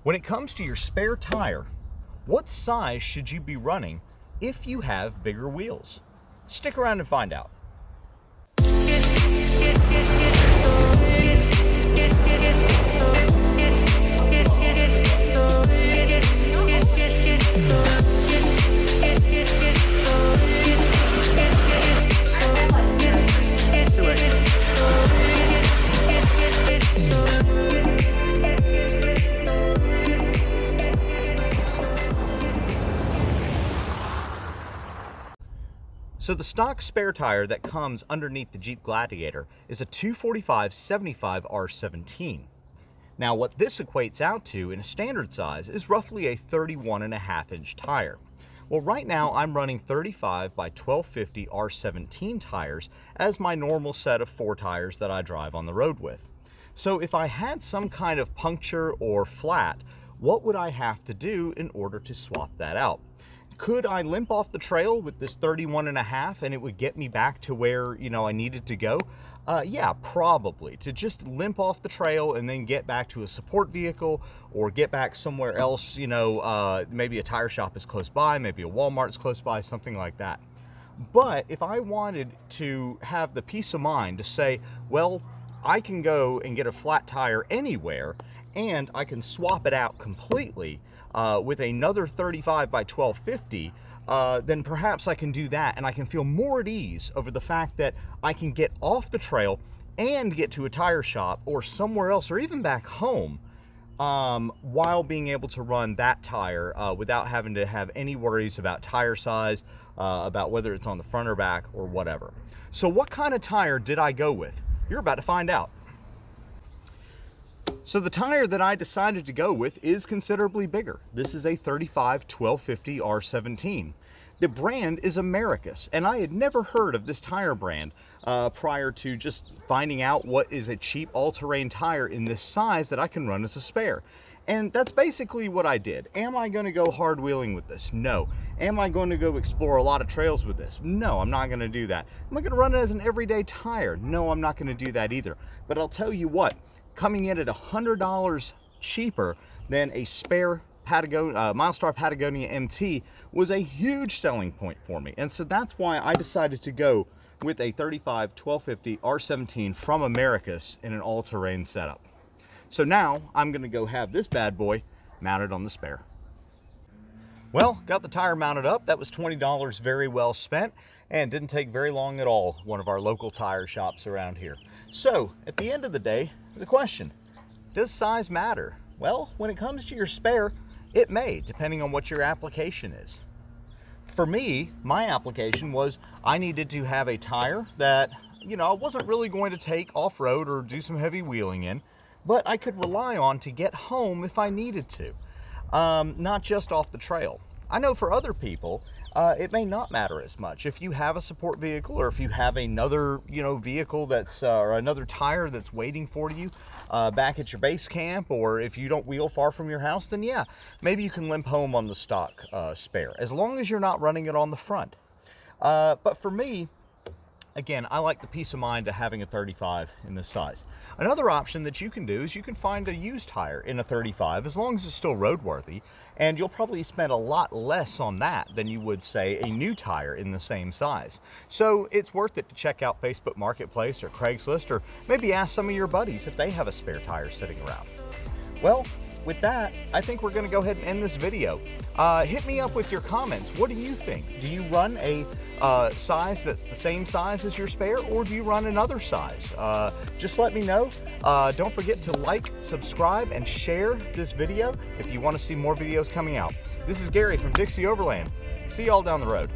When it comes to your spare tire, what size should you be running if you have bigger wheels? Stick around and find out. So the stock spare tire that comes underneath the Jeep Gladiator is a 245/75 R17. Now what this equates out to in a standard size is roughly a 31.5-inch tire. Well, right now I'm running 35 by 1250 R17 tires as my normal set of 4 tires that I drive on the road with. So if I had some kind of puncture or flat, what would I have to do in order to swap that out? Could I limp off the trail with this 31.5 and it would get me back to where, I needed to go? Yeah, probably. To just limp off the trail and then get back to a support vehicle or get back somewhere else, maybe a tire shop is close by, maybe a Walmart's close by, something like that. But if I wanted to have the peace of mind to say, well, I can go and get a flat tire anywhere and I can swap it out completely with another 35 by 1250, then perhaps I can do that and I can feel more at ease over the fact that I can get off the trail and get to a tire shop or somewhere else or even back home while being able to run that tire without having to have any worries about tire size, about whether it's on the front or back or whatever. So what kind of tire did I go with? You're about to find out. So the tire that I decided to go with is considerably bigger. This is a 35/1250 R17. The brand is Americus, and I had never heard of this tire brand prior to just finding out what is a cheap all-terrain tire in this size that I can run as a spare. And that's basically what I did. Am I going to go hard wheeling with this? No. Am I going to go explore a lot of trails with this? No, I'm not going to do that. Am I going to run it as an everyday tire? No, I'm not going to do that either. But I'll tell you what, coming in at $100 cheaper than a spare Milestar Patagonia MT was a huge selling point for me. And so that's why I decided to go with a 35/1250 R17 from Americus in an all-terrain setup. So now I'm going to go have this bad boy mounted on the spare. Well, got the tire mounted up. That was $20 very well spent and didn't take very long at all. One of our local tire shops around here. So at the end of the day, the question, does size matter? Well, when it comes to your spare, it may, depending on what your application is. For me, my application was I needed to have a tire that, I wasn't really going to take off-road or do some heavy wheeling in, but I could rely on to get home if I needed to, not just off the trail. I know for other people, it may not matter as much. If you have a support vehicle or if you have another, vehicle that's, or another tire that's waiting for you back at your base camp, or if you don't wheel far from your house, then yeah, maybe you can limp home on the stock spare, as long as you're not running it on the front. But for me, again, I like the peace of mind of having a 35 in this size. Another option that you can do is you can find a used tire in a 35 as long as it's still roadworthy, and you'll probably spend a lot less on that than you would, say, a new tire in the same size. So it's worth it to check out Facebook Marketplace or Craigslist, or maybe ask some of your buddies if they have a spare tire sitting around. Well, with that, I think we're going to go ahead and end this video. Hit me up with your comments. What do you think? Do you run a size that's the same size as your spare, or do you run another size? Just let me know. Don't forget to like, subscribe, and share this video if you want to see more videos coming out. This is Gary from Dixie Overland. See y'all down the road.